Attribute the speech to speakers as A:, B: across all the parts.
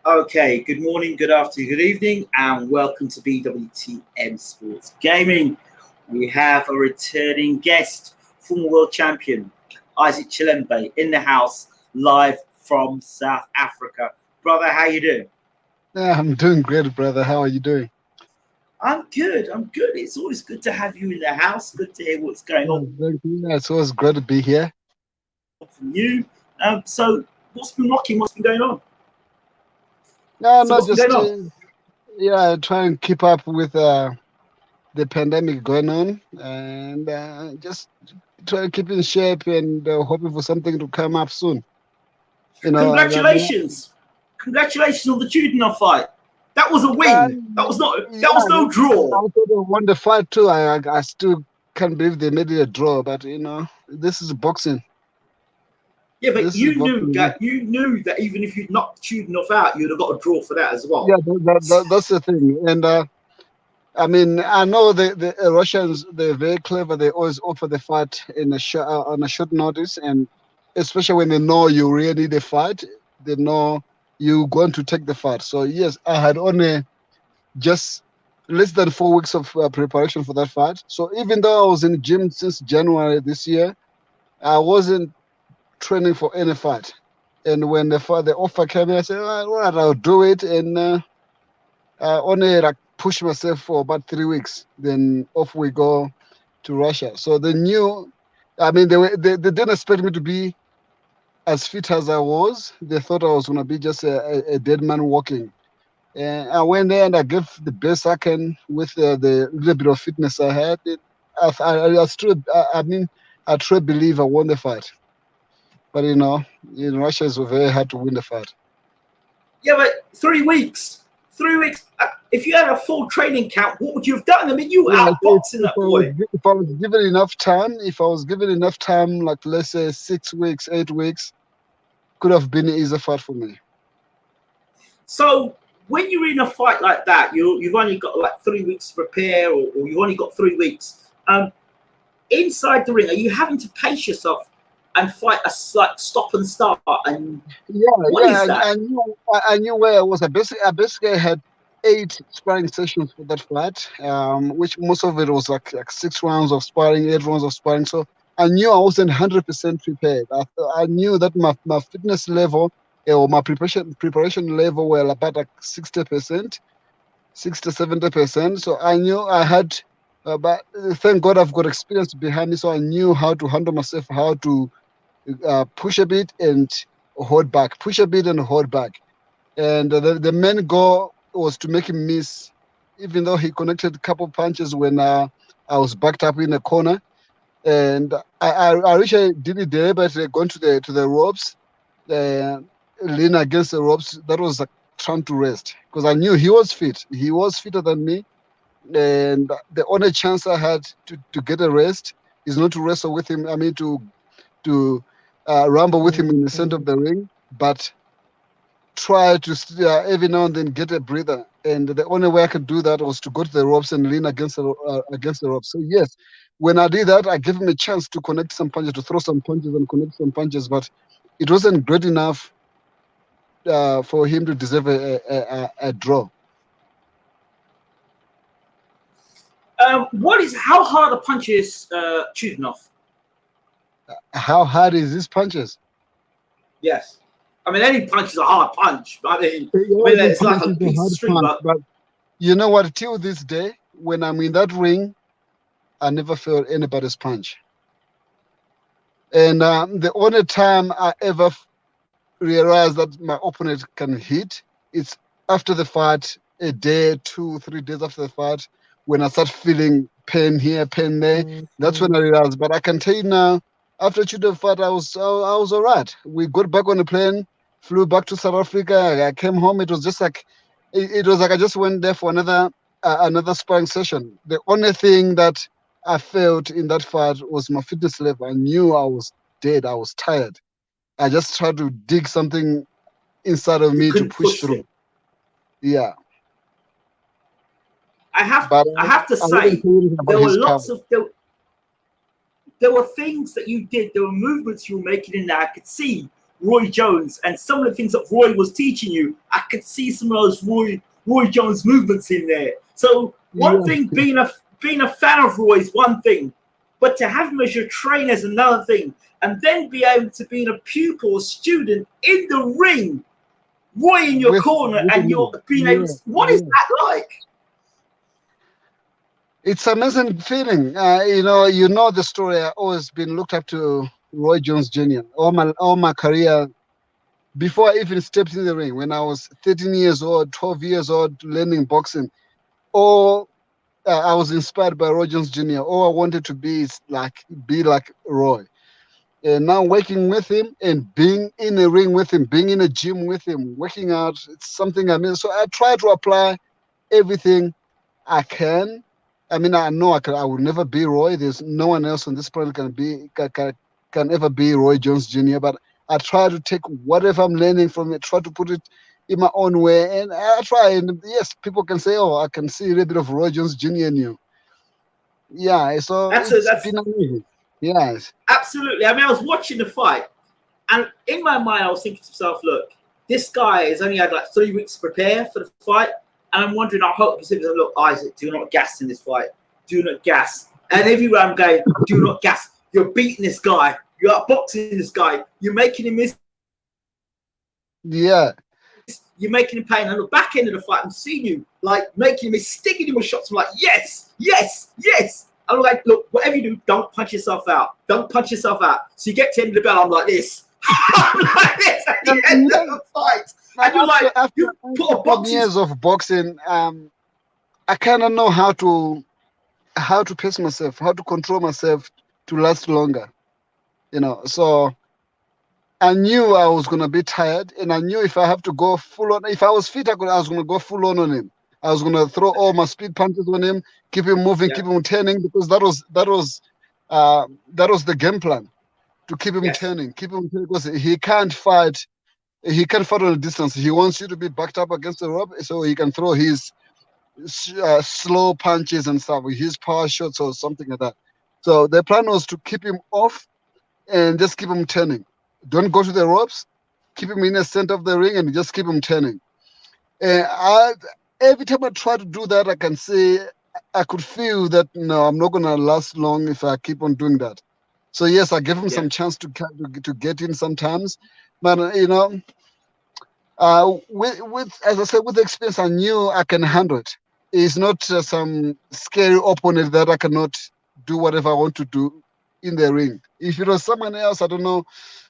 A: Okay, good morning, good afternoon, good evening, and welcome to BWTM Sports Gaming. We have a returning guest, former world champion, Isaac Chilembe, in the house, live from South Africa. Brother, how you doing?
B: Yeah, I'm doing great, brother. How are you doing?
A: I'm good, I'm good. It's always good to have you in the house. Good to hear what's going on
B: Thank you. Yeah, it's always great to be here.
A: from you. So, what's been rocking? What's been going on?
B: No,
A: So,
B: not
A: what's been
B: just
A: going on?
B: yeah, try and keep up with the pandemic going on, and just try to keep in shape and hoping for something to come up soon. You know,
A: Congratulations. Congratulations on the Judenov fight. That was a
B: uh,
A: win. That was
B: yeah,
A: no draw.
B: I also won the fight too. I still can't believe they made it a draw, but this is boxing.
A: Yeah, but
B: This is boxing.
A: you knew that even if you'd knocked Judenov out, you'd have got a draw for that as well.
B: Yeah, that's the thing, and. I mean, I know the Russians, they're very clever. They always offer the fight on a short notice. And especially when they know you really need a fight, they know you're going to take the fight. So, yes, I had only just less than 4 weeks of preparation for that fight. So, even though I was in the gym since January this year, I wasn't training for any fight. And when the offer came in, I said, all right, I'll do it. And only like push myself for about 3 weeks. Then off we go to Russia. So they knew. I mean, they didn't expect me to be as fit as I was. They thought I was gonna be just a dead man walking. And I went there and I gave the best I can with the little bit of fitness I had. I mean, I truly believe I won the fight. But in Russia, it's very hard to win the fight.
A: Yeah, but 3 weeks. 3 weeks. If you had a full training camp, what would you have done? I mean, you were
B: Yeah,
A: outboxing that boy.
B: if I was given enough time, like let's say 6 weeks, 8 weeks, could have been an easier fight for me.
A: So when you're in a fight like that, you've only got like 3 weeks to prepare, or you've only got 3 weeks. Inside the ring, are you having to pace yourself and fight a like stop and start? And
B: Yeah,
A: what
B: yeah,
A: is that?
B: I knew where I was. I basically had 8 sparring sessions for that fight, which most of it was like 6 rounds of sparring, 8 rounds of sparring. So I knew I wasn't 100% prepared. I knew that my fitness level or my preparation level were about like 60%, 60-70%. So I knew I had, but thank God I've got experience behind me. So I knew how to handle myself, how to push a bit and hold back, push a bit and hold back. And the main goal was to make him miss, even though he connected a couple punches when I was backed up in the corner. And I wish I did it there, but going to the ropes, uh, lean against the ropes, that was like trying to rest because I knew he was fit. He was fitter than me. And the only chance I had to get a rest is not to wrestle with him. I mean, to rumble with him in the center of the ring, but try to every now and then get a breather. And the only way I could do that was to go to the ropes and lean against the ropes. So yes, when I did that, I gave him a chance to connect some punches, to throw some punches and connect some punches, but it wasn't good enough for him to deserve a draw.
A: How hard a punch is Chudenov?
B: How hard is these punches?
A: Yes. I mean, any punch is a hard punch.
B: Every
A: It's like
B: punch
A: a
B: is a
A: piece of
B: hard
A: string,
B: punch,
A: but
B: but you know what? Till this day, when I'm in that ring, I never felt anybody's punch. And the only time I ever realized that my opponent can hit, it's after the fight, a day, 2, 3 days after the fight, when I start feeling pain here, pain there. That's when I realized. But I can tell you now, after the fight, I was all right. We got back on the plane, flew back to South Africa. I came home. It was just like it was like I just went there for another sparring session. The only thing that I felt in that fight was my fitness level. I knew I was dead. I was tired. I just tried to dig something inside of
A: you
B: me to
A: couldn't
B: push
A: push
B: through.
A: him.
B: Yeah,
A: I have
B: but
A: I have to
B: I wouldn't
A: say
B: say anything
A: there
B: about
A: were
B: his power.
A: there were things that you did, there were movements you were making in there. I could see Roy Jones, and some of the things that Roy was teaching you, I could see some of those Roy Jones movements in there. So one thing, being a fan of Roy is one thing, but to have him as your trainer is another thing, and then be able to be a pupil or student in the ring, Roy in your corner, and you're being able to, what is that like?
B: It's an amazing feeling. You know the story. I've always been looked up to Roy Jones Jr. all my career. Before I even stepped in the ring, when I was 13 years old, 12 years old, learning boxing, I was inspired by Roy Jones Jr. All I wanted to be like Roy. And now working with him and being in a ring with him, being in a gym with him, working out, it's something I mean. So I try to apply everything I can. I mean, I know I will never be Roy. There's no one else on this planet can ever be Roy Jones Jr. But I try to take whatever I'm learning from it, try to put it in my own way, and I try. And yes, people can say, "Oh, I can see a little bit of Roy Jones Jr. in you." Yeah, so that's been amazing. Yes,
A: absolutely. I mean, I was watching the fight, and in my mind, I was thinking to myself, "Look, this guy has only had like 3 weeks to prepare for the fight." And I'm wondering, I hope he says, "Look, Isaac, do not gas in this fight. Do not gas." And everywhere I'm going, do not gas. You're beating this guy. You're outboxing this guy. You're making him miss.
B: Yeah.
A: You're making him pain. And the back end of the fight, I'm seeing you like making him, sticking him with shots. I'm like, yes, yes, yes. I'm like, look, whatever you do, don't punch yourself out. Don't punch yourself out. So you get to the end of the bell, I'm like this. I'm like this at the end of the fight. And you're like, you put a boxing.
B: Years of boxing, I kind of know how to pace myself, how to control myself to last longer. So I knew I was gonna be tired, and I knew if I have to go full on, if I was fit, I was gonna go full on him. I was gonna throw all my speed punches on him, keep him moving, keep him turning, because that was the game plan, to keep him turning, because he can't fight. He can't fight on a distance. He wants you to be backed up against the rope so he can throw his slow punches and stuff, his power shots or something like that. So the plan was to keep him off and just keep him turning. Don't go to the ropes. Keep him in the center of the ring and just keep him turning. Every time I try to do that, I could feel that, no, I'm not going to last long if I keep on doing that. So yes, I give him some chance to get in sometimes. But with as I said, with the experience, I knew I can handle it. It's not some scary opponent that I cannot do whatever I want to do in the ring. If it was someone else, I don't know.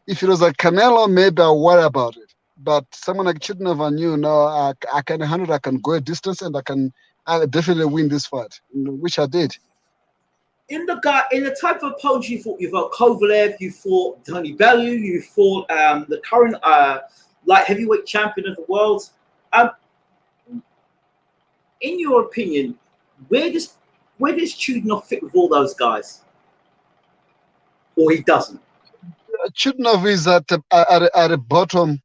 B: If it was a Canelo, maybe I'll worry about it. But someone like Chidnov, I knew, no, I can handle it. I can go a distance, and I definitely win this fight, which I did.
A: In the type of opponents you fought Kovalev, you fought Tony Bellew, you fought the current light heavyweight champion of the world. In your opinion, where does Chudinov fit with all those guys, or he doesn't?
B: Chudinov is at the bottom.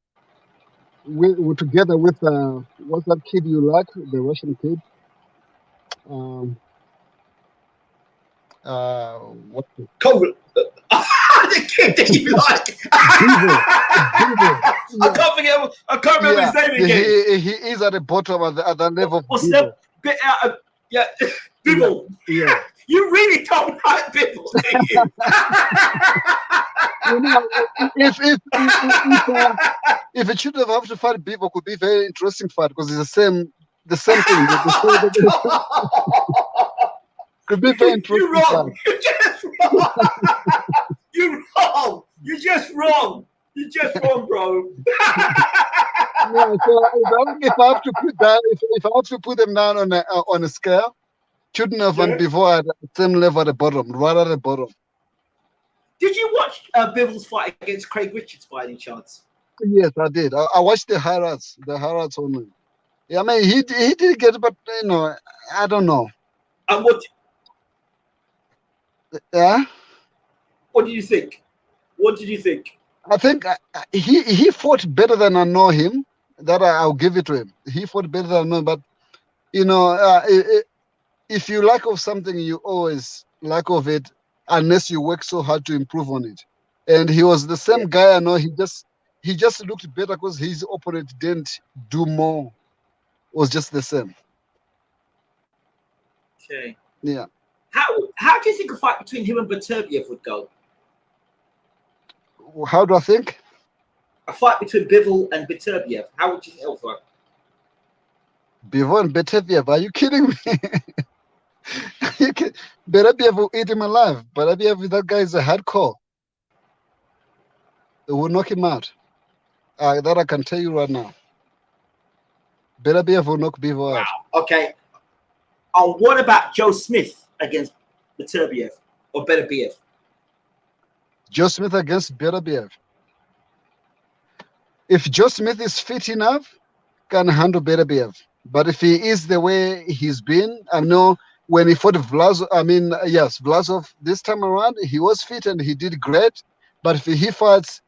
B: We're together with what's that kid you like, the Russian kid? What?
A: Kovalev. The kid that you like. I can't remember his name again.
B: He is at the bottom at the level.
A: What's that? Bivol.
B: Yeah.
A: You really don't like Bivol, do you?
B: If it should have to fight Bivol, could be a very interesting fight, because it's the same thing. Could be very interesting.
A: You're wrong. You're just wrong. You're wrong. You're just wrong. You're just wrong, bro.
B: Yeah, so if I have to put that, if I have to put them down on a scale, Chudinov and Bivol at the same level at the bottom, right at the bottom.
A: Did you watch Bivol's fight against Craig Richards by any chance?
B: Yes, I did. I watched the highlights only. Yeah, I mean, he did get it, but I don't know.
A: And what?
B: Yeah.
A: What did you think? What did you think?
B: I think he fought better than I know him. That I'll give it to him. He fought better than I know, but if you lack of something, you always lack of it unless you work so hard to improve on it. And he was the same guy I know. He just he just looked better because his opponent didn't do more. It was just the same.
A: Okay.
B: Yeah.
A: How do you think a fight between him and Beterbiev would go?
B: How do I think?
A: A fight between Bivol and Beterbiev. How would you think it would work?
B: Bivol and Beterbiev, are you kidding me? Beterbiev will eat him alive. Beterbiev, that guy is a hardcore. It will knock him out. That I can tell you right now. Beterbiev will knock Bivol out.
A: Okay. What about Joe Smith against Beterbiev or Beterbiev?
B: Joe Smith against Beterbiev. If Joe Smith is fit enough, can handle Beterbiev. But if he is the way he's been, I know when he fought Vlasov this time around, he was fit and he did great. But if he fights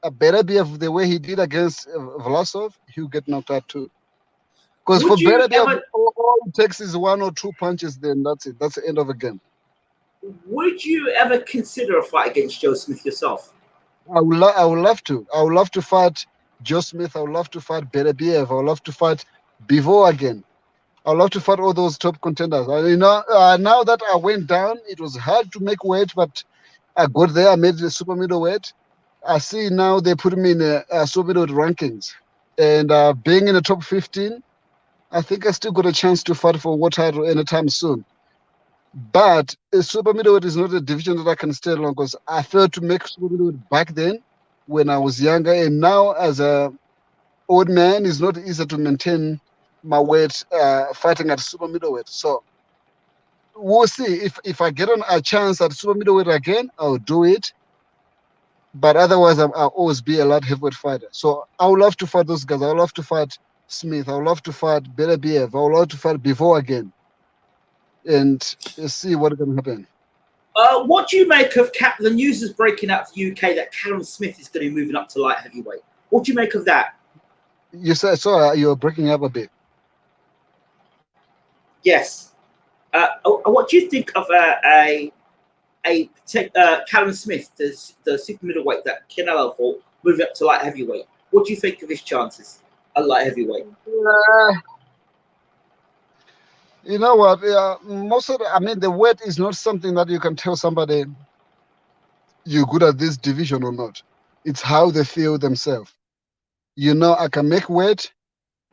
B: a Beterbiev the way he did against Vlasov, he'll get knocked out too. Because for Beterbiev, all it takes is 1 or 2 punches, then that's it. That's the end of the game.
A: Would you ever consider a fight against Joe Smith yourself?
B: I would love to. I would love to fight Joe Smith. I would love to fight Beterbiev. I would love to fight Bivol again. I would love to fight all those top contenders. Now that I went down, it was hard to make weight, but I got there. I made the super middleweight. I see now they put me in a super middleweight rankings. And being in the top 15, I think I still got a chance to fight for world title anytime soon. But super middleweight is not a division that I can stay long because I failed to make super middleweight back then when I was younger. And now as a old man, it's not easy to maintain my weight fighting at super middleweight. So we'll see. If I get on a chance at super middleweight again, I'll do it. But otherwise, I'll always be a light heavyweight fighter. So I would love to fight those guys. I would love to fight Smith. I would love to fight Beterbiev. I would love to fight Bivol again. And see what can happen.
A: What do you make of the news is breaking out of the UK that Callum Smith is going to be moving up to light heavyweight? What do you make of that?
B: You said sorry, you're breaking up a bit.
A: Yes. What do you think of Callum Smith, the super middleweight that Canelo fought, moving up to light heavyweight? What do you think of his chances at light heavyweight?
B: You know what? The weight is not something that you can tell somebody you're good at this division or not. It's how they feel themselves. I can make weight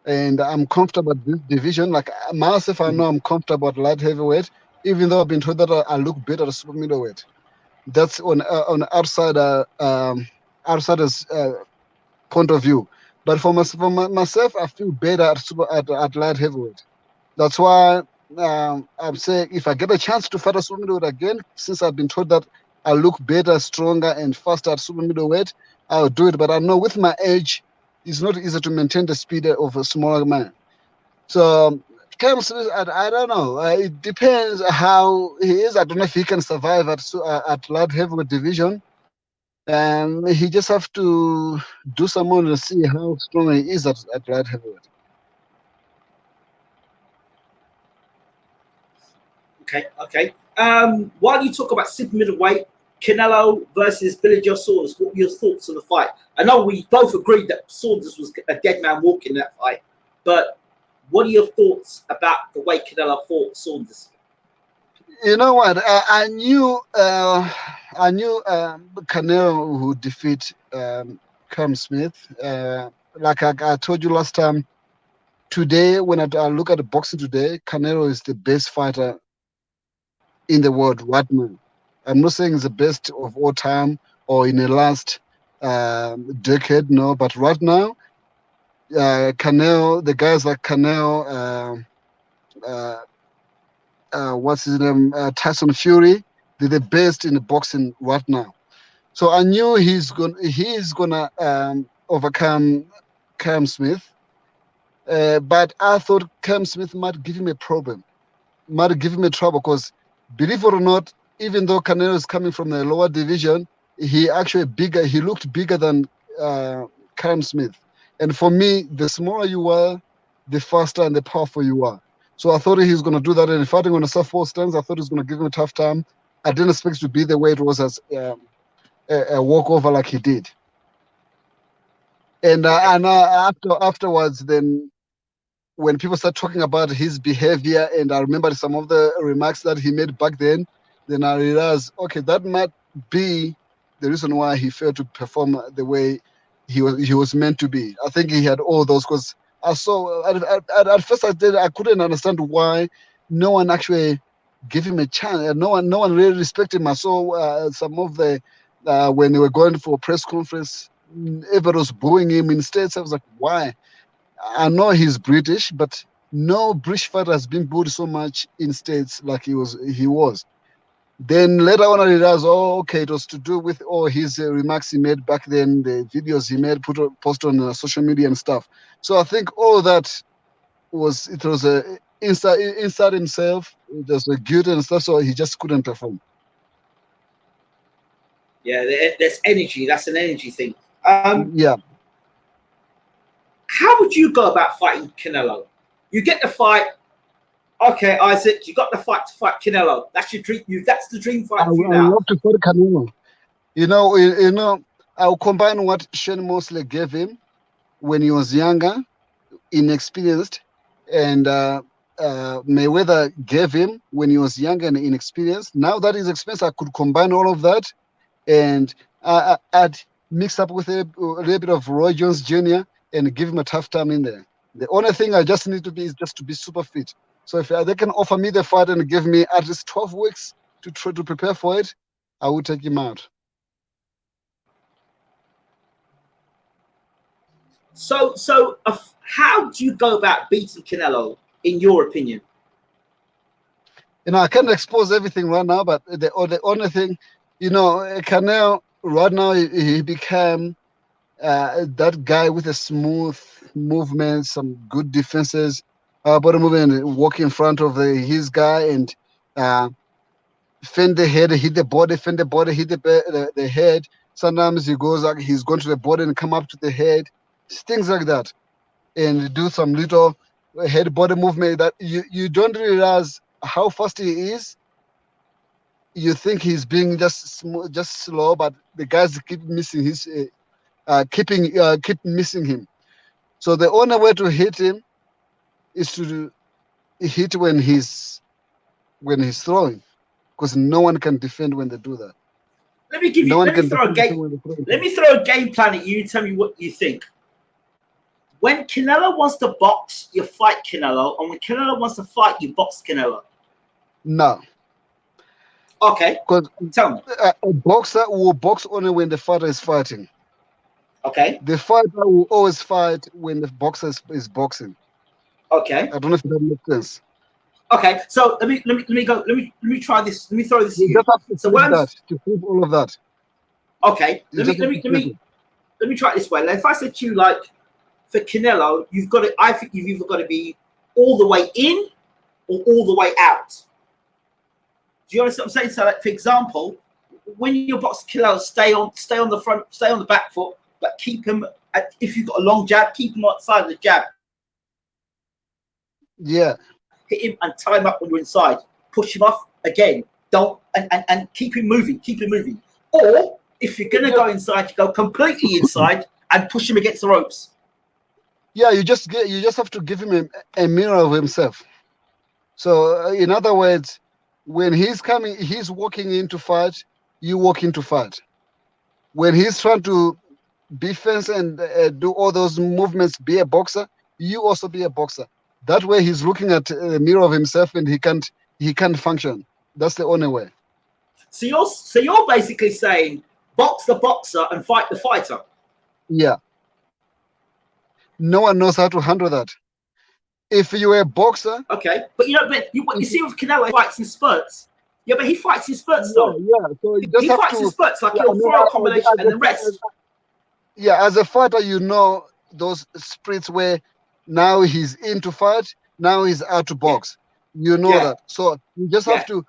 B: and I'm comfortable at this division. Like myself, I know I'm comfortable at light heavyweight, even though I've been told that I look better at super middleweight. That's on outsider's point of view. But for myself, I feel better at light heavyweight. That's why I'm saying if I get a chance to fight a super middleweight again, since I've been told that I look better, stronger, and faster at super middleweight, I'll do it. But I know with my age, it's not easy to maintain the speed of a smaller man. So, Callum Smith, I don't know. It depends how he is. I don't know if he can survive at light heavyweight division. He just have to do some more to see how strong he is at light heavyweight.
A: Okay. While you talk about super middleweight, Canelo versus Billy Joe Saunders, what were your thoughts on the fight? I know we both agreed that Saunders was a dead man walking in that fight, but what are your thoughts about the way Canelo fought Saunders?
B: You know what? I knew Canelo would defeat Callum Smith. Like I told you last time, today when I look at the boxing today, Canelo is the best fighter in the world right now. I'm not saying it's the best of all time or in the last decade, no. But right now, Canelo, the guys like Canelo, what's his name, Tyson Fury, they're the best in the boxing right now. So I knew he's gonna overcome Cam Smith, but I thought Cam Smith might give him a problem, might give him a trouble because, believe it or not, even though Canelo is coming from the lower division, he actually bigger. He looked bigger than Cam Smith. And for me, the smaller you are, the faster and the powerful you are. So I thought he was going to do that. And fighting on a southpaw stance, I thought he was going to give him a tough time. I didn't expect it to be the way it was as a walkover like he did. And
A: Okay.
B: afterwards, then when people start talking about his behavior, and I remember some of the remarks that he made back then I realized, okay, that might be the reason why he failed to perform the way he was meant to be. I think he had all those, because I saw at first I couldn't understand why no one actually gave him a chance. No one really respected him. I saw some of the when they were going for a press conference, everybody was booing him in states. I was like, why? I know he's British, but no British fighter has been booed so much in states like he was. Then later on, I realized, oh, okay, it was to do with all his remarks he made back then, the videos he made, post on social media and stuff. So I think all that was inside himself. There's a guilt and stuff, so he just couldn't perform.
A: Yeah, there's energy. That's an energy thing.
B: Yeah,
A: How would you go about fighting Canelo? You get the fight. Okay, Isaac, you got the fight to fight Canelo. That's your dream. That's the dream
B: I
A: fight for you
B: would
A: now.
B: love to fight Canelo. You know, I'll combine what Shane Mosley gave him when he was younger, inexperienced, and Mayweather gave him when he was young and inexperienced. Now that he's experienced, I could combine all of that, and I'd mix up with a little bit of Roy Jones Jr. and give him a tough time in there. The only thing I just need to be is just to be super fit. So if they can offer me the fight and give me at least 12 weeks to try to prepare for it, I would take him out.
A: So, how do you go about beating Canelo, in your opinion?
B: I can't expose everything right now, but the only thing, Canelo right now he became that guy with a smooth movement, some good defenses, body movement, walk in front of his guy and uh, fend the head, hit the body, fend the body, hit the head. Sometimes he goes like he's going to the body and come up to the head, things like that, and do some little head body movement that you don't realize how fast he is. You think he's being just slow, but the guys keep missing keep missing him. So the only way to hit him is to hit when he's throwing, because no one can defend when they do that. No one
A: Let me
B: can
A: throw a
B: defend
A: game.
B: when they throw.
A: Let me throw a game plan at you. Tell me what you think. When Canelo wants to box, you fight Canelo, and when Canelo wants to fight, you box Canelo.
B: No,
A: Okay,
B: because
A: tell me.
B: a boxer will box only when the fighter is fighting.
A: Okay,
B: The fighter will always fight when the boxer is boxing.
A: okay,
B: I don't know if that makes sense.
A: okay. So let me go. Let me try this. Let me throw this at
B: You
A: you.
B: just have to
A: So
B: prove
A: when I'm
B: that, to prove all of that.
A: okay,
B: You just have to prove it.
A: let me try it this way. Like if I said to you, like, for Canelo, you've got to. I think you've either got to be all the way in or all the way out. Do you understand what I'm saying? So, like, for example, when you're boxing Canelo, stay on the front, stay on the back foot, but keep him. If you've got a long jab, keep him outside of the jab.
B: Yeah,
A: Hit him and tie him up when you're inside. Push him off again. Don't and keep him moving. Keep him moving. Or if you're gonna
B: yeah,
A: go inside, you go completely inside and push him against the ropes.
B: yeah. You just have to give him a mirror of himself. So, in other words, when he's walking in to fight, you walk in to fight. When he's trying to defense and do all those movements, be a boxer, you also be a boxer. That way, he's looking at a mirror of himself, and he can't function. That's the only way.
A: So you're basically saying box the boxer and fight the fighter.
B: Yeah, no one knows how to handle that. If you're a boxer,
A: Okay, but you see with Canelo, he fights in spurts. Yeah, but he fights in spurts
B: yeah,
A: though.
B: yeah. So you just
A: He
B: have
A: fights in
B: to.
A: spurts, like
B: Yeah, I
A: he'll
B: mean,
A: throw a combination and then rest.
B: as a fighter, those sprints where now he's in to fight, now he's out to
A: Yeah,
B: box. You know
A: yeah,
B: that. So you just have
A: yeah.
B: to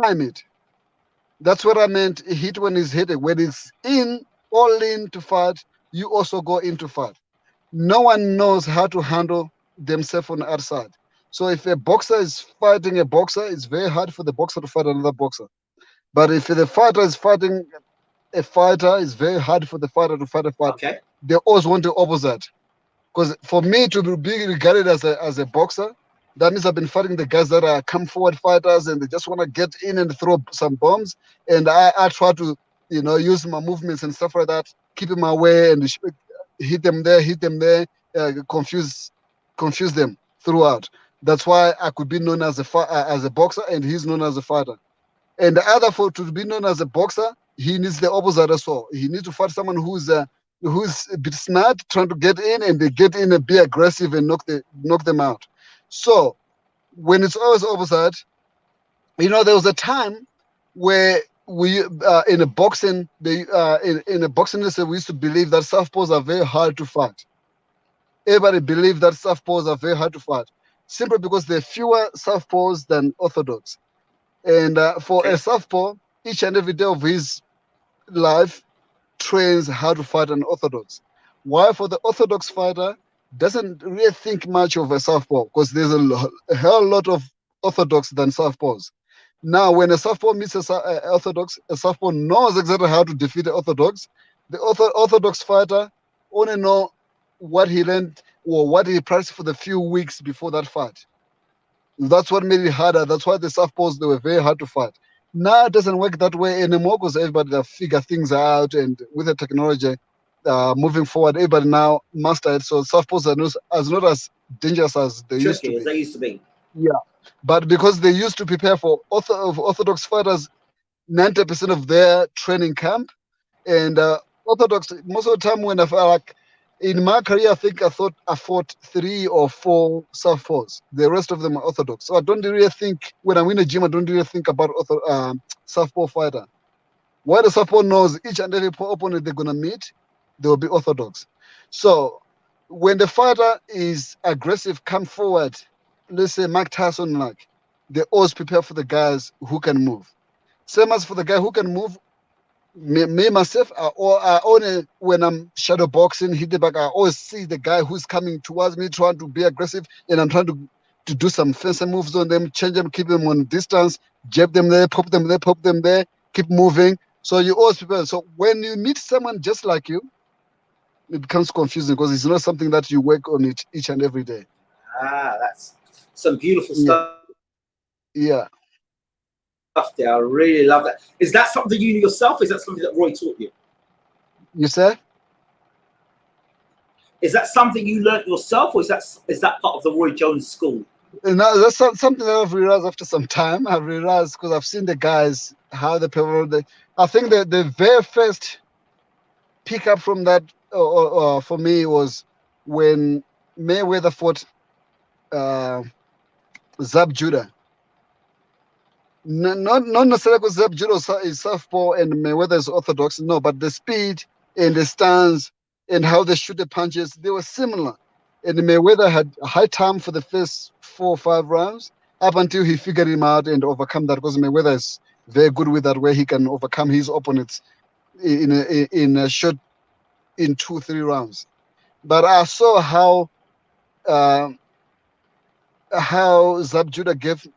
B: time it. That's what I meant. Hit when he's hitting. When it's in, all in to fight, you also go into fight. No one knows how to handle themselves on the outside. So if a boxer is fighting a boxer, it's very hard for the boxer to fight another boxer. But if the fighter is fighting a fighter, it's very hard for the fighter to fight a fighter.
A: Okay.
B: they always want the opposite. Because for me to be regarded as a boxer, that means I've been fighting the guys that are come forward fighters and they just want to get in and throw some bombs. And I try to, use my movements and stuff like that, keep them away and hit them there, confuse them throughout. That's why I could be known as a boxer and he's known as a fighter. And the other, for to be known as a boxer, he needs the opposite as well. He needs to fight someone who's a bit smart, trying to get in, and they get in and be aggressive and knock them out. So when it's always opposite, there was a time where we in a boxing, in a boxing industry, we used to believe that southpaws are very hard to fight. Everybody believed that southpaws are very hard to fight, simply because there are fewer southpaws than orthodox. And for a southpaw, each and every day of his life trains how to fight an orthodox. While for the orthodox fighter, doesn't really think much of a southpaw, because there's a hell lot of orthodox than southpaws. Now, when a southpaw meets a orthodox, a southpaw knows exactly how to defeat the orthodox. The orthodox fighter only know what he learned or what he practiced for the few weeks before that fight. That's what made it harder. That's why the southpaws, they were very hard to fight. Now it doesn't work that way anymore, because everybody figure things out, and with the technology moving forward, everybody now master it. So southpaws are not as dangerous as they used to be. Yeah, but because they used to prepare for orthodox fighters 90% of their training camp, and orthodox, most of the time when I felt like in my career, I think I fought 3 or 4 southpaws. The rest of them are orthodox. So I don't really think, when I'm in the gym, I don't really think about southpaw fighter. What the southpaw knows, each and every opponent they're gonna meet, they will be orthodox. So when the fighter is aggressive, come forward. Let's say Mike Tyson, they always prepare for the guys who can move. Same as for the guy who can move. Me myself, I only, when I'm shadow boxing, hit the back, I always see the guy who's coming towards me, trying to be aggressive, and I'm trying to do some fancy moves on them, change them, keep them on distance, jab them there, pop them there, keep moving. So you always prepare. So when you meet someone just like you, it becomes confusing, because it's not something that you work on it each and every day.
A: That's some beautiful stuff.
B: Yeah.
A: There, I really love that. Is that something you knew yourself? Is that something that Roy taught you?
B: You said?
A: Is that something you learned yourself, or is that part of the Roy Jones school?
B: No, that's something that I've realized after some time. I've realized, because I've seen the guys, how they perform. I think the very first pick up from that for me was when Mayweather fought Zab Judah. Not necessarily because Zab Judah is southpaw and Mayweather is orthodox, no, but the speed and the stance and how they shoot the punches, they were similar. And Mayweather had a high time for the first 4 or 5 rounds, up until he figured him out and overcome that, because Mayweather is very good with that, where he can overcome his opponents in a short, in 2 or 3 rounds. But I saw how Zab Judah gave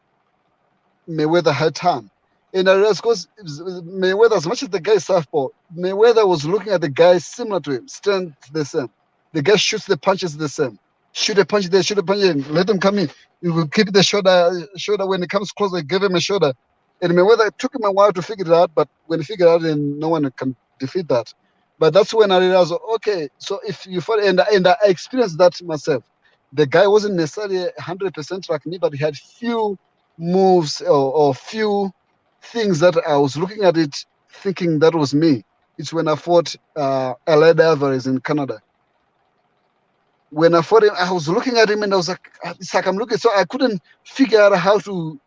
B: Mayweather high time. And I realized, because Mayweather, as much as the guy is southpaw, Mayweather was looking at the guy similar to him, strength the same. The guy shoots the punches the same. Shoot a punch there, shoot a punch there, let him come in. You will keep the shoulder when he comes closer, give him a shoulder. And Mayweather, it took him a while to figure it out, but when he figured it out, then no one can defeat that. But that's when I realized, okay, so if you fight, and I experienced that myself. The guy wasn't necessarily 100% like me, but he had few moves or few things that I was looking at it thinking that was me. It's when I fought Aled Alvarez in Canada. When I fought him, I was looking at him and I was like, it's like I'm looking, so I couldn't figure out how to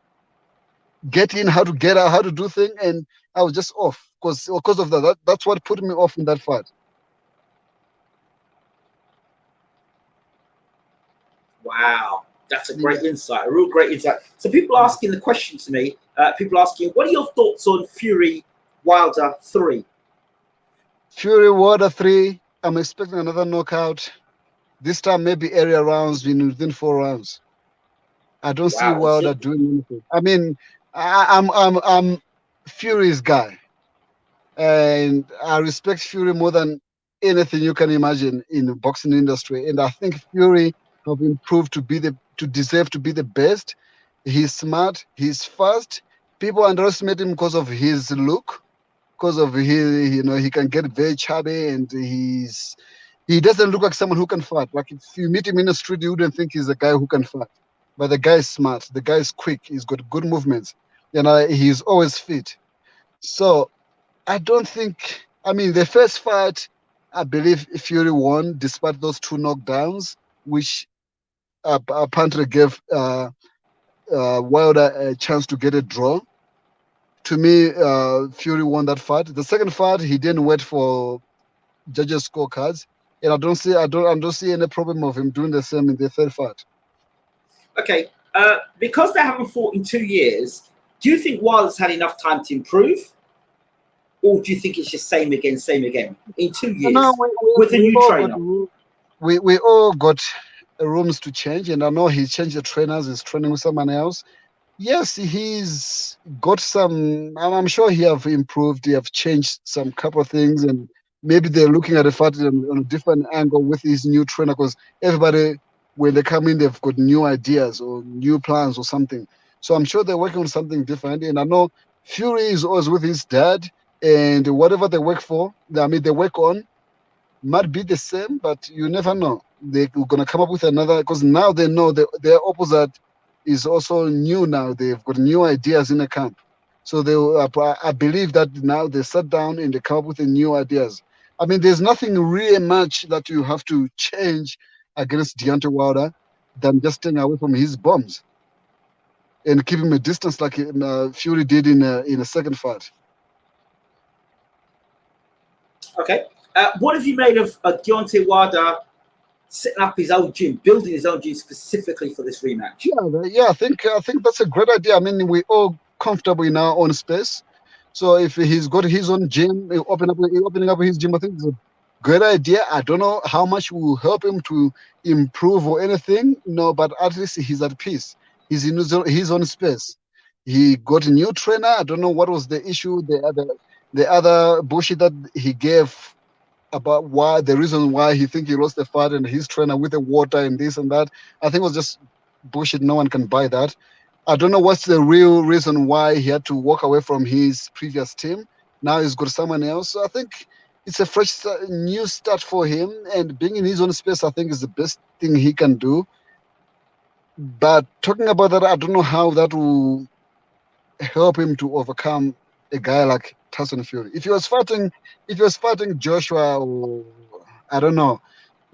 B: get in, how to get out, how to do things, and I was just off because of that. That's what put me off in that fight.
A: Wow, that's a great insight, a real great insight. So people asking the question to me, people asking, what are your thoughts on Fury Wilder 3?
B: Fury Wilder 3, I'm expecting another knockout. This time maybe area rounds within 4 rounds. I don't see Wilder doing anything. I mean, I'm Fury's guy, and I respect Fury more than anything you can imagine in the boxing industry. And I think Fury have improved to deserve to be the best. He's smart, he's fast. People underestimate him because of his look, because of his, he can get very chubby, and he doesn't look like someone who can fight. Like if you meet him in the street, you wouldn't think he's a guy who can fight. But the guy is smart, the guy is quick, he's got good movements, he's always fit. So I don't think. I mean, the first fight, I believe Fury won despite those two knockdowns, which apparently gave Wilder a chance to get a draw. To me, Fury won that fight. The second fight, he didn't wait for judges' scorecards, and I don't see any problem of him doing the same in the third fight.
A: Okay, because they haven't fought in 2 years, do you think Wilder's had enough time to improve? Or do you think it's just same again in 2 years with a new trainer?
B: We all got rooms to change, and I know he's changed the trainers. He's training with someone else. Yes, he's got some. I'm sure he have improved. He have changed some couple of things, and maybe they're looking at the fight on a different angle with his new trainer. Because everybody, when they come in, they've got new ideas or new plans or something. So I'm sure they're working on something different. And I know Fury is always with his dad. And whatever they work they work on, might be the same, but you never know. They're going to come up with another, because now they know their opposite is also new now. They've got new ideas in the camp. So I believe that now they sat down and they come up with the new ideas. I mean, there's nothing really much that you have to change against Deontay Wilder than just staying away from his bombs and keep him a distance like Fury did in a second fight.
A: Okay. What have you made of Deontay Wilder setting up his own gym, building his own gym specifically for this rematch?
B: Yeah. I think that's a great idea. I mean, we're all comfortable in our own space. So if he's got his own gym, opening up his gym, I think it's a great idea. I don't know how much will help him to improve or anything, but at least he's at peace. He's in his own space. He got a new trainer. I don't know what was the issue. The other bullshit that he gave about the reason why he think he lost the fight and his trainer with the water and this and that, I think it was just bullshit. No one can buy that. I don't know what's the real reason why he had to walk away from his previous team. Now he's got someone else. So I think it's a fresh new start for him, and being in his own space, I think, is the best thing he can do. But talking about that, I don't know how that will help him to overcome a guy like Tyson Fury. If he was fighting Joshua, or I don't know,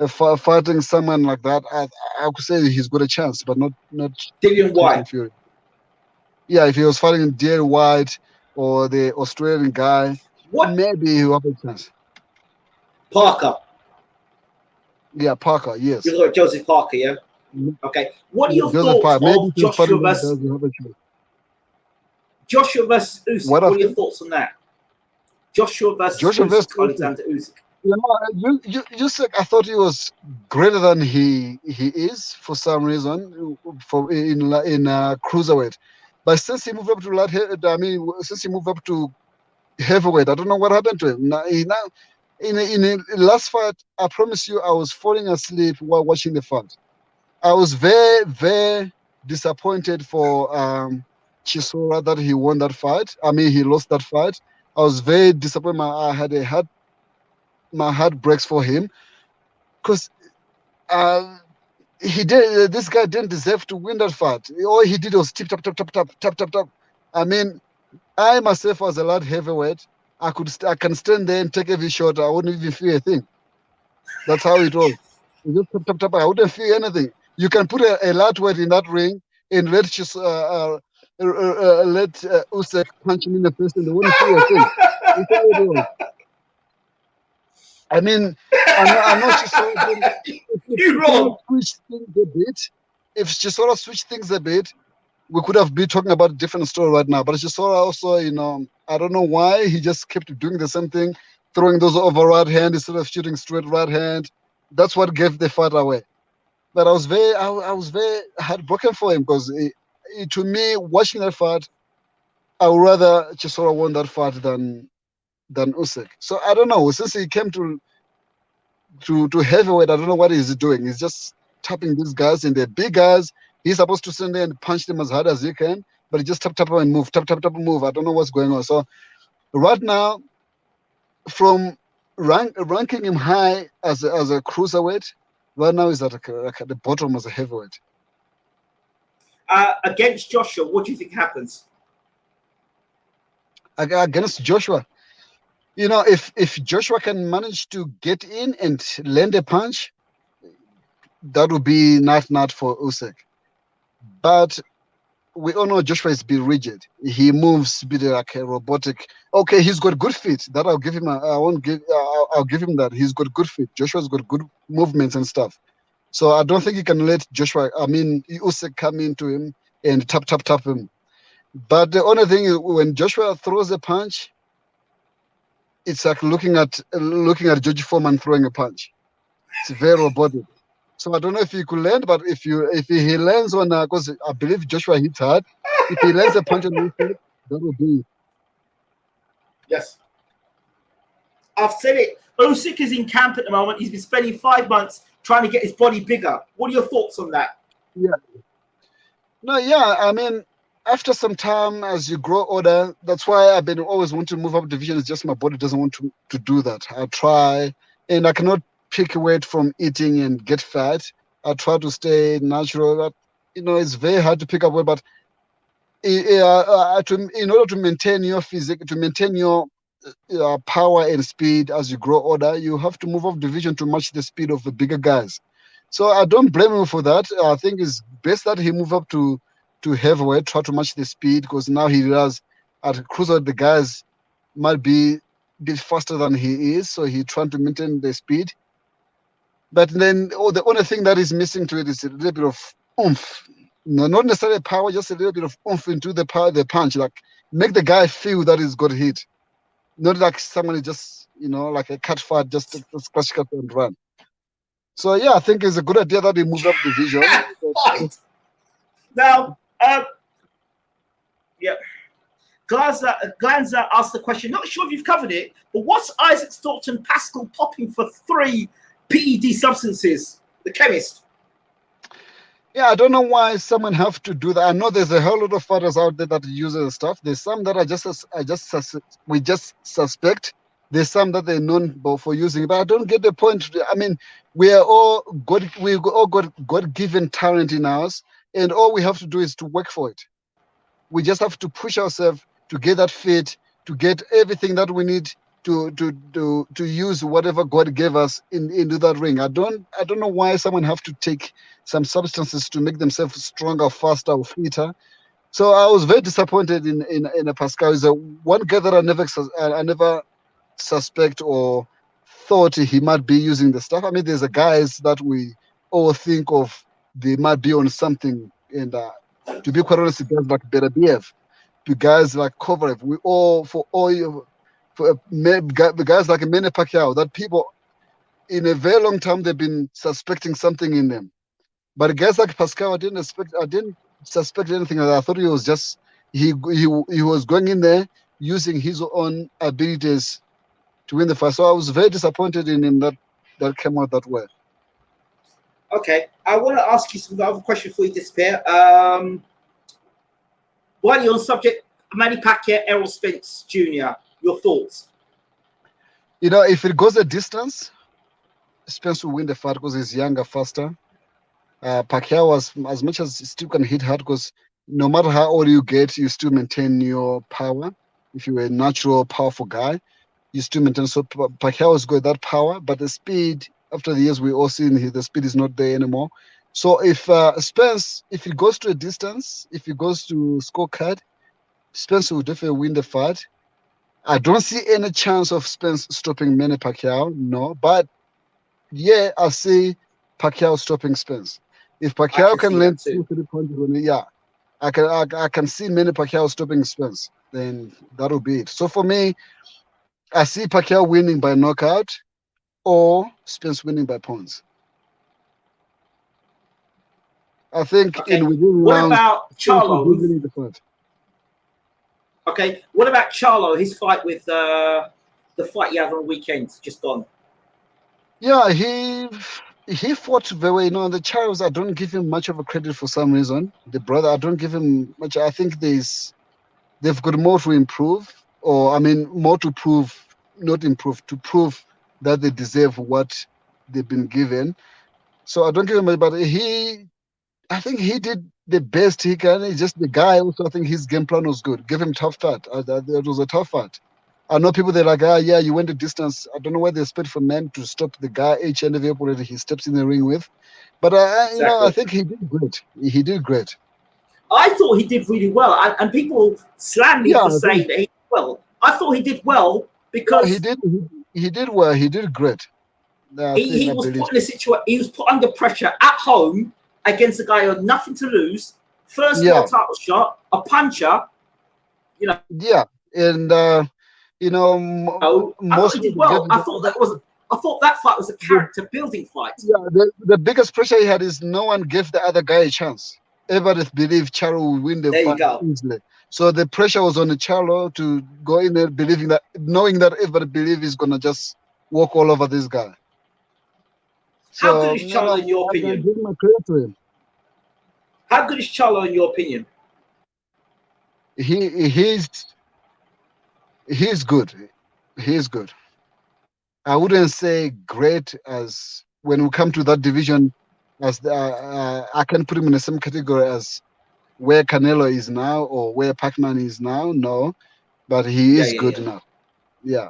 B: fighting someone like that, I could say he's got a chance, but not
A: Dillian White.
B: Fury. Yeah, if he was fighting Dillian White or the Australian guy, maybe he'll have a chance.
A: Parker.
B: Yeah, Parker. Yes.
A: You got Joseph Parker. Yeah. Okay. What are your thoughts on Joshua versus Usyk? What are your thoughts on that? Joshua versus Alexander Usyk.
B: Usyk, I thought he was greater than he is for some reason in cruiserweight, but since he moved up to heavyweight, I don't know what happened to him. Now in the last fight, I promise you, I was falling asleep while watching the fight. I was very, very disappointed for Chisora that he won that fight. I mean, he lost that fight. I was very disappointed. My heart breaks for him, because this guy didn't deserve to win that fight. All he did was tap. I mean, I myself was a light heavyweight. I can stand there and take every shot. I wouldn't even feel a thing. That's how it was. Just tap. I wouldn't feel anything. You can put a lightweight in that ring and let Usyk punch him in the face, and they wouldn't feel a thing. That's how it was. I mean, I'm not Chisora.
A: You're wrong.
B: If Chisora switched things a bit, we could have been talking about a different story right now. But Chisora also, I don't know why he just kept doing the same thing, throwing those over right hand instead of shooting straight right hand. That's what gave the fight away. But I was very heartbroken for him, because to me, watching that fight, I would rather Chisora won that fight than Usyk. So I don't know. Since he came to to heavyweight. I don't know what he's doing. He's just tapping these guys, and they're big guys. He's supposed to stand there and punch them as hard as he can, but he just tap tap and move, tap tap tap and move. I don't know what's going on. So right now, from ranking him high as a cruiserweight, right now he's at the bottom as a heavyweight.
A: Against Joshua, what do you think happens?
B: Against Joshua, if Joshua can manage to get in and land a punch, that would be not for Usyk. But we all know Joshua is a bit rigid. He moves a bit like a robotic. Okay, he's got good feet. That I'll give him. I'll give him that. He's got good feet. Joshua's got good movements and stuff. So I don't think you can let Usyk come into him and tap him. But the only thing is, when Joshua throws a punch, it's like looking at George Foreman throwing a punch. It's very robotic. So I don't know if he could land, but if he lands on, because I believe Joshua hits hard, if he lands a punch on Usyk, that will be.
A: Yes. I've said it. Usyk is in camp at the moment. He's been spending 5 months trying to get his body bigger. What are your thoughts on that?
B: Yeah. No, yeah. I mean, after some time, as you grow older, that's why I've been always wanting to move up division. It's just my body doesn't want to do that. I try, and I cannot pick weight from eating and get fat. I try to stay natural. But, it's very hard to pick up weight. But in order to maintain your physique, to maintain your power and speed as you grow older, you have to move up division to match the speed of the bigger guys. So I don't blame him for that. I think it's best that he move up to heavyweight, try to match the speed, because now he realizes at cruiserweight the guys might be a bit faster than he is, so he's trying to maintain the speed. But then the only thing that is missing to it is a little bit of oomph. No, not necessarily power, just a little bit of oomph into the punch, like make the guy feel that he's got hit. Not like someone is just, like a cat fight, just scratch cut and run. So yeah, I think it's a good idea that he moved up division.
A: Now, yeah. Glanza asked the question, not sure if you've covered it, but what's Isaac's thoughts on Pascal popping for 3 PED substances? The chemist.
B: Yeah, I don't know why someone have to do that. I know there's a whole lot of fighters out there that use the stuff. There's some that we just suspect. There's some that they're known for using it, but I don't get the point. I mean, we all got God-given talent in us, and all we have to do is to work for it. We just have to push ourselves to get that fit, to get everything that we need to use whatever God gave us into that ring. I don't know why someone have to take some substances to make themselves stronger, faster, or fitter. So I was very disappointed in a Pascal. He's one guy that I never suspect or thought he might be using the stuff. I mean, there's guys that we all think of, they might be on something. And to be quite honest, guys like Beterbiev, to guys like Kovalev, the guys like Manny Pacquiao, that people in a very long time they've been suspecting something in them. But guys like Pascal, I didn't suspect anything. I thought he was just he was going in there using his own abilities to win the fight. So I was very disappointed in him that came out that way.
A: Okay, I want to ask you some other question before you disappear. While you're on subject, Manny Pacquiao, Errol Spence Jr., your thoughts?
B: If it goes a distance, Spence will win the fight because he's younger, faster. Pacquiao, as much as he still can hit hard, because no matter how old you get, you still maintain your power. If you're a natural, powerful guy, you still maintain. So Pacquiao has got that power, but the speed, after the years we all seen, the speed is not there anymore. So if Spence, if it goes to a distance, if it goes to scorecard, Spence will definitely win the fight. I don't see any chance of Spence stopping Manny Pacquiao, no. But yeah, I see Pacquiao stopping Spence. If Pacquiao can land 2-3 punches, I can see Manny Pacquiao stopping Spence. Then that'll be it. So for me, I see Pacquiao winning by knockout or Spence winning by points. I think within
A: what
B: rounds,
A: about Charlo?
B: Winning the fight.
A: Okay, what about Charlo? His fight with the fight he had on the weekend, just gone.
B: Yeah, he fought very well. You know, the Charles, I don't give him much of a credit for some reason. The brother, I don't give him much. I think they've got more to improve, or I mean, more to prove, not improve, to prove that they deserve what they've been given. So I don't give him much, but I think he did the best he can. He's just the guy. Also, I think his game plan was good. Give him tough fight. It was a tough fight. I know people they're like, yeah, you went the distance. I don't know why they expect for men to stop the guy each and every opponent he steps in the ring with. But I
A: Exactly.
B: think he did great. He did great.
A: I thought he did really well, and people slam me
B: Yeah,
A: for
B: I think
A: saying that he did well. I thought he did well
B: yeah, he
A: because
B: did. He did well. He did great. I think
A: he
B: I
A: was
B: believe.
A: put in a situation. He was put under pressure at home against a guy who had nothing to lose. First
B: Yeah,
A: world title shot, a puncher. You
B: yeah, and
A: I thought
B: most
A: he
B: people
A: did
B: get
A: well. I thought that fight was a
B: the,
A: character building fight.
B: yeah, the biggest pressure he had is no one gave the other guy a chance. Everybody believed Charo would win the
A: There you
B: fight
A: go.
B: easily. So the pressure was on the Charo to go in there believing that, knowing that everybody believe he's gonna just walk all over this guy.
A: How good
B: So
A: is Charlo in your
B: I
A: opinion?
B: give my credit to him.
A: How good is Charlo in your opinion?
B: He he's good. He's good. I wouldn't say great as when we come to that division. I can put him in the same category as where Canelo is now or where Pacman is now. No, but he
A: Yeah,
B: is
A: yeah,
B: good
A: yeah.
B: enough. Yeah.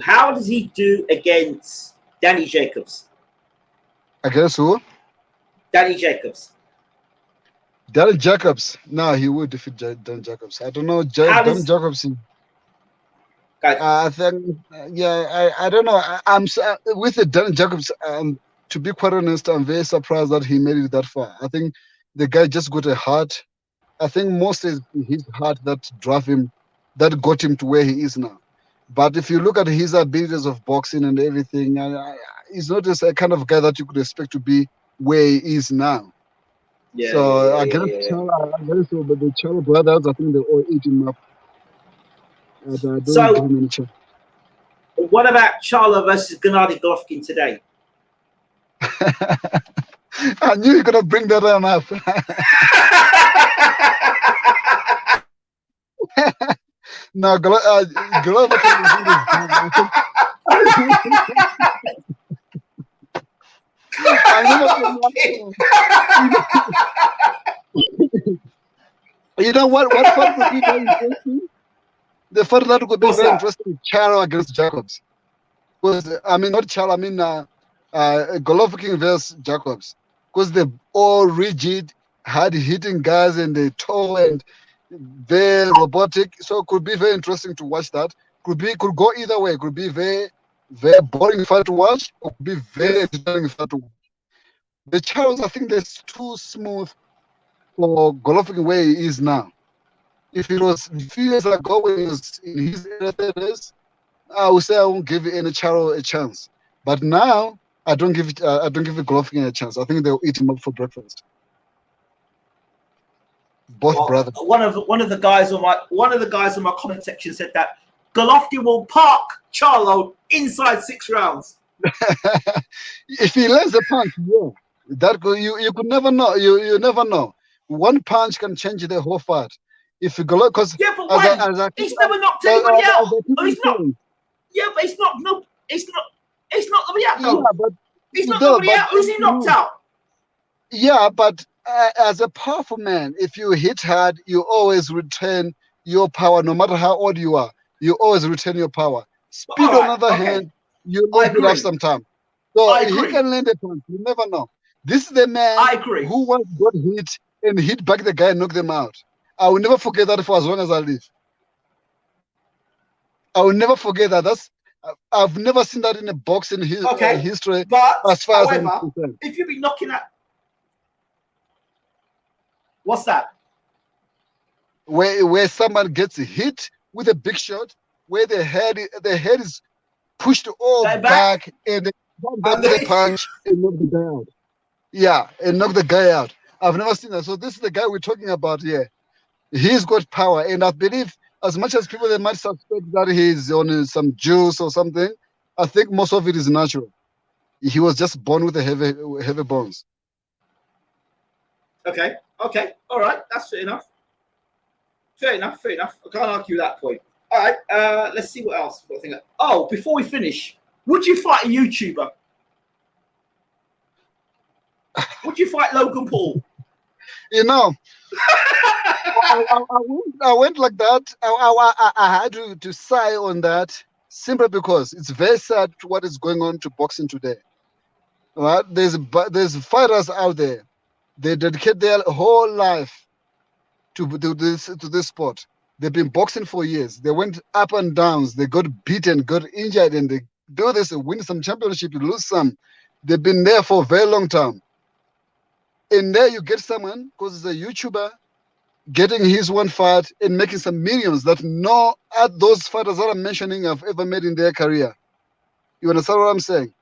A: How does he do against Danny Jacobs?
B: I guess who?
A: Danny Jacobs.
B: Darren Jacobs. No, he would defeat Dan Jacobs. I don't know.
A: How
B: Dan
A: does
B: Jacobs.
A: guys?
B: I think. Yeah. I don't know. With the Dan Jacobs. To be quite honest, I'm very surprised that he made it that far. I think the guy just got a heart. I think mostly it's his heart that drove him, that got him to where he is now. But if you look at his abilities of boxing and everything, he's not just a kind of guy that you could expect to be where he is now.
A: Yeah, yeah,
B: So
A: yeah,
B: I
A: yeah,
B: guess
A: yeah, yeah.
B: I guess so, but the Charlo brothers, I think they all eat him up. I don't give
A: So,
B: him any chance.
A: what about Charlo versus Gennady Golovkin today?
B: I knew you're gonna bring that one up. No, Glover can defend his dad. I never said you know what? What fight could be very interesting? The fight that could be
A: What's
B: very
A: that?
B: interesting: Charo against Jacobs. Because I mean, not Charo. I mean, Golovkin versus Jacobs. Because they're all rigid, hard hitting guys, and they tall and very robotic. So it could be very interesting to watch that. Could go either way. Could be very boring fight to watch, or could be very
A: Yes.
B: entertaining fight to watch. The Charles, I think, that's too smooth for Golovkin where he is now. If it was a few years ago when he was in his early 30s, I would say I won't give any Charo a chance. But now I don't give it Golovkin a chance. I think they'll eat him up for breakfast. Both
A: Well,
B: brothers.
A: one of the guys on my comment section said that Golovkin will park Charlo inside 6 rounds.
B: If he lands a punch, yeah. You could never know. You never know. One punch can change the whole fight. If you go because
A: Yeah, but when
B: as I keep
A: he's never knocked anybody
B: as
A: out.
B: I keep
A: Oh,
B: on
A: he's not.
B: saying,
A: Yeah, but it's not. No, it's not. It's not nobody out
B: yeah,
A: though.
B: but
A: He's not
B: no,
A: nobody
B: but
A: out. Who's he knocked out?
B: yeah, but as a powerful man, if you hit hard, you always return your power, no matter how old you are. You always return your power.
A: But all
B: Speed, on
A: right,
B: the other
A: okay,
B: hand, you
A: I
B: lose it off
A: agree.
B: sometimes. So
A: I
B: he
A: agree.
B: can land a punch. You never know. This is the man
A: I agree.
B: who once got hit and hit back the guy and knocked them out. I will never forget that for as long as I live. I will never forget that. I've never seen that in a boxing
A: Okay,
B: history
A: but
B: as far as I'm
A: however,
B: concerned.
A: if you be knocking at what's that?
B: Where someone gets hit with a big shot, where the head is pushed all
A: Going back
B: back and they come back
A: and
B: with a
A: then
B: punch and knock the guy out. Yeah, and knock the guy out. I've never seen that. So this is the guy we're talking about here. He's got power, and I believe as much as people they might suspect that he's on some juice or something, I think most of it is natural. He was just born with a heavy bones.
A: Okay, all right, that's fair enough. Fair enough. I can't argue that point. All right, let's see what else. Oh, before we finish, would you fight a YouTuber? Would you fight Logan Paul?
B: You know, I went like that. I had to sigh on that simply because it's very sad what is going on to boxing today. Right? There's fighters out there. They dedicate their whole life to this sport. They've been boxing for years. They went up and downs. They got beaten, got injured, and they do this, win some championship, lose some. They've been there for a very long time. And there you get someone, because it's a YouTuber, getting his one fight and making some millions that no those fighters that I'm mentioning have ever made in their career. You understand what I'm saying?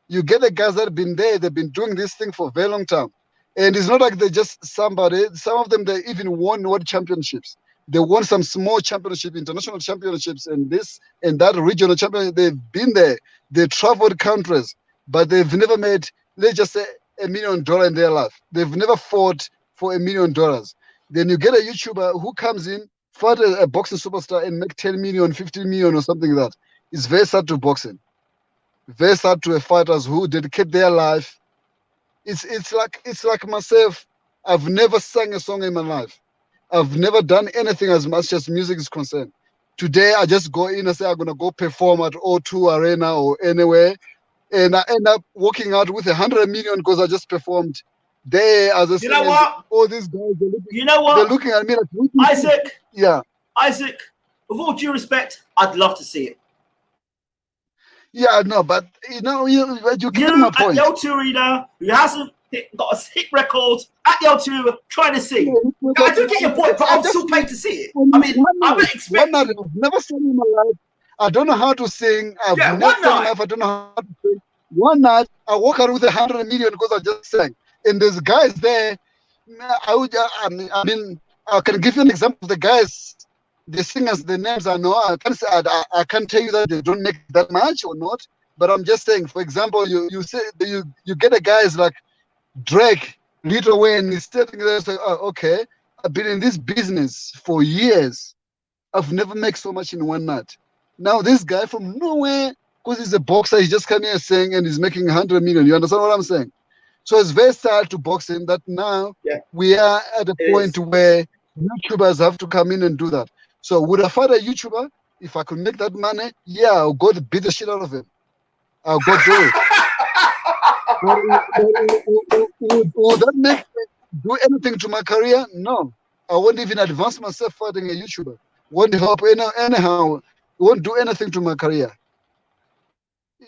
B: You get the guys that have been there, they've been doing this thing for a very long time. And it's not like they're just somebody. Some of them, they even won world championships. They won some small championship, international championships, and this and that regional championship. They've been there. They traveled countries, but they've never made, let's just say, $1 million in their life. They've never fought for $1 million. Then you get a YouTuber who comes in, fight a boxing superstar, and make 10 million, 15 million, or something like that. It's very sad to boxing. Very sad to fighters who dedicate their life. It's like myself. I've never sang a song in my life. I've never done anything as much as music is concerned. Today, I just go in and say I'm gonna go perform at O2 Arena or anywhere, and I end up walking out with 100 million because I just performed. They, as I
A: you know what?
B: All these guys, they're looking at me like,
A: Isaac.
B: Yeah.
A: Isaac, with all due respect, I'd love to see it.
B: Yeah, no, but you get my point.
A: At the O2 Arena, who hasn't got a hit record at the O2 trying to sing. Yeah, I do get your point, but I'm still paid to see it. I mean, I would expect.
B: I've never sung in my life. I don't know how to sing. I've never sung enough. I don't know how to sing. One night, I walk out with 100 million because I just sang. And there's guys there. I mean, I can give you an example of the guys, the singers, the names I know. I can't tell you that they don't make that much or not. But I'm just saying, for example, you get a guys like Drake, Lil Wayne, he's sitting there saying, oh, okay, I've been in this business for years. I've never made so much in one night. Now this guy from nowhere, because he's a boxer, he just came here saying and he's making 100 million. You understand what I'm saying? So it's very sad to boxing that now we are at a point where YouTubers have to come in and do that. So would I fight a YouTuber? If I could make that money, yeah, I'll go to beat the shit out of him. I'll go do it. Would that make do anything to my career? No. I won't even advance myself fighting a YouTuber. Won't help anyhow. Won't do anything to my career.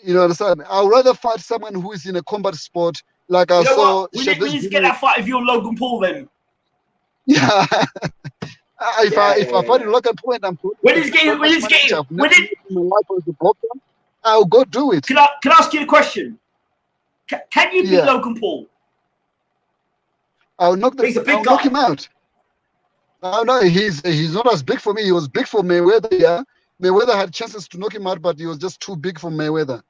B: You know, understand? I'd rather fight someone who is in a combat sport, like I saw.
A: We need to get that fight with you and Logan Paul then.
B: Yeah. If I fight Logan Paul, I'm I'll go do it.
A: Can I ask you a question? Can you beat Logan Paul?
B: I'll knock him out. No, he's not as big for me. He was big for Mayweather. Yeah, Mayweather had chances to knock him out, but he was just too big for Mayweather.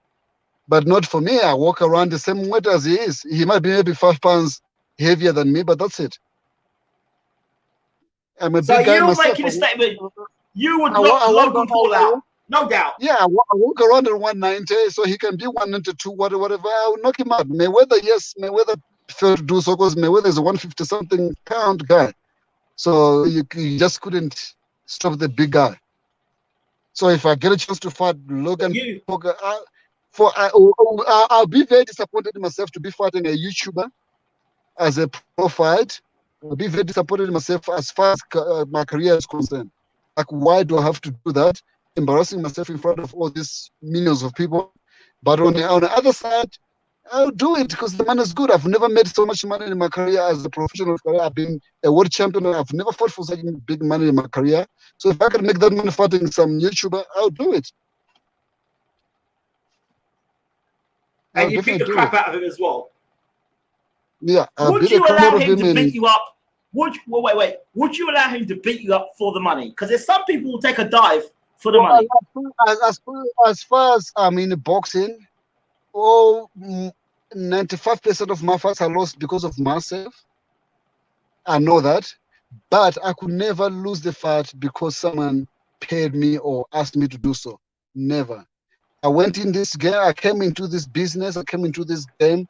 B: But not for me. I walk around the same weight as he is. He might be maybe 5 pounds heavier than me, but that's it. I'm a big guy myself.
A: So you're making a statement. You would knock Logan Paul out, no doubt.
B: Yeah, I walk around at 190, so he can be 192, whatever. I will knock him out. Mayweather, yes, Mayweather preferred to do so because Mayweather is a 150-something pound guy. So you just couldn't stop the big guy. So if I get a chance to fight Logan Paul, I'll be very disappointed in myself to be fighting a YouTuber as a pro fight. I'll be very disappointed in myself as far as my career is concerned. Like, why do I have to do that? Embarrassing myself in front of all these millions of people. But on the other side, I'll do it because the money is good. I've never made so much money in my career as a professional career. I've been a world champion. I've never fought for such big money in my career. So if I can make that money fighting some YouTuber, I'll do it.
A: And you beat the crap out of him as well.
B: Yeah.
A: Would you allow him to beat you up? Would you allow him to beat you up for the money? Because there's some people who take a dive for the money.
B: As far as I'm in boxing, 95% of my fights are lost because of myself. I know that, but I could never lose the fight because someone paid me or asked me to do so. Never. I went in this game. I came into this business. I came into this game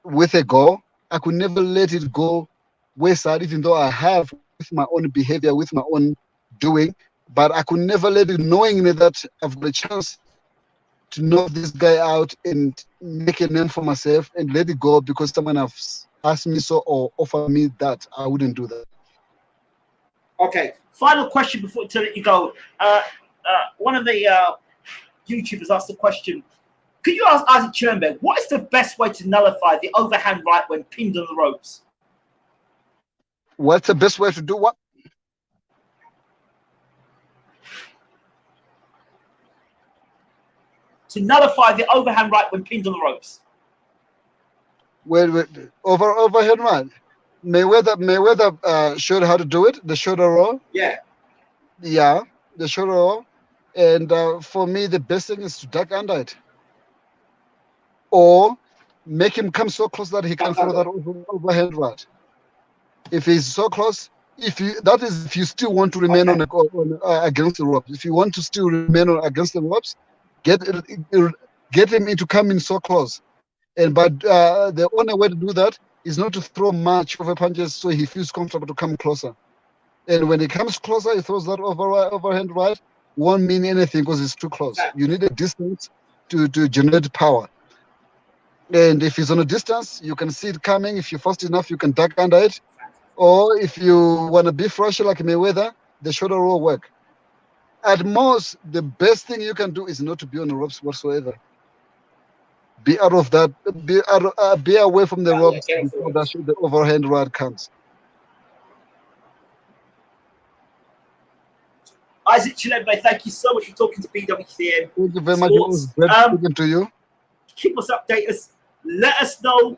B: with a goal. I could never let it go wayside, even though I have with my own behavior, with my own doing. But I could never let it, knowing that I've got a chance to knock this guy out and make a name for myself, and let it go because someone has asked me so or offered me that. I wouldn't do that.
A: Okay. Final question before to let you go. One of the YouTubers asked the question. Could you ask Isaac Chilemba, what is the best way to nullify the overhand right when pinned on the ropes?
B: What's the best way to do what?
A: To nullify the overhand right when pinned on the ropes.
B: Well, overhead right. Mayweather showed how to do it. The shoulder roll.
A: Yeah.
B: Yeah, the shoulder roll. And for me, the best thing is to duck under it, or make him come so close that he can throw that overhand right. If he's so close, if you still want to remain on against the ropes. If you want to still remain against the ropes, get him into coming so close. But the only way to do that is not to throw much over punches so he feels comfortable to come closer. And when he comes closer, he throws that overhand right. Won't mean anything because it's too close. You need a distance to generate power. And if he's on a distance, you can see it coming. If you're fast enough, you can duck under it. Or if you want to be flashy like Mayweather, the shoulder roll work. At most, the best thing you can do is not to be on the ropes whatsoever. Be out of that. Be away from the ropes before the overhand right comes.
A: Isaac Chilemba, thank you so much for talking to BWTM.
B: Thank you very much. It was great speaking to you.
A: Keep us updated. Let us know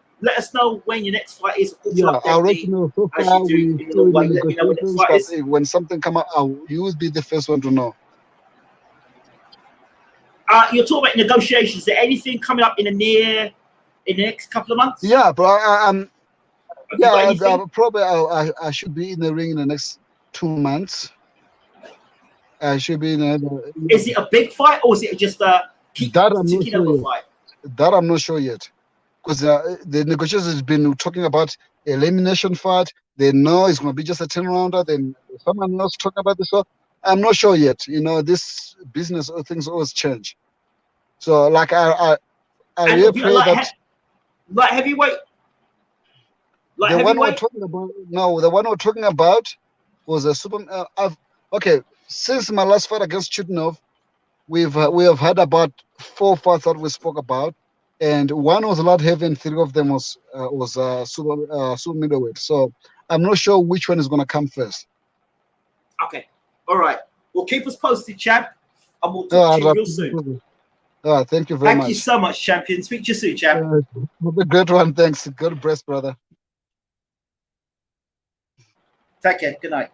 A: when your next fight is.
B: Yeah, I'll let you know. So far, we still in negotiations, but when something comes out, you will be the first one to know.
A: You're talking about negotiations. Is there anything coming up in the next couple of months?
B: Yeah, but probably I should be in the ring in the next 2 months. I should be in.
A: Is it a big fight or is it just a fight?
B: That I'm not sure yet, because the negotiations has been talking about elimination fight. They know it's going to be just a 10-rounder. Then someone else talking about this. So I'm not sure yet. This business things always change. So like I really pray that
A: like heavyweight.
B: Like the one we're talking about. No, the one we're talking about was a super. Okay, since my last fight against Chudinov, we have had about 4 fights that we spoke about, and one was light heavy, and 3 of them was super middleweight. So I'm not sure which one is going to come first.
A: Okay, all right. Well, keep us posted, champ, and we'll talk to you real soon.
B: Thank you very much.
A: Thank you so much, champion. Speak to you soon, champ.
B: Have a great one. Thanks. God bless, brother.
A: Take care. Good night.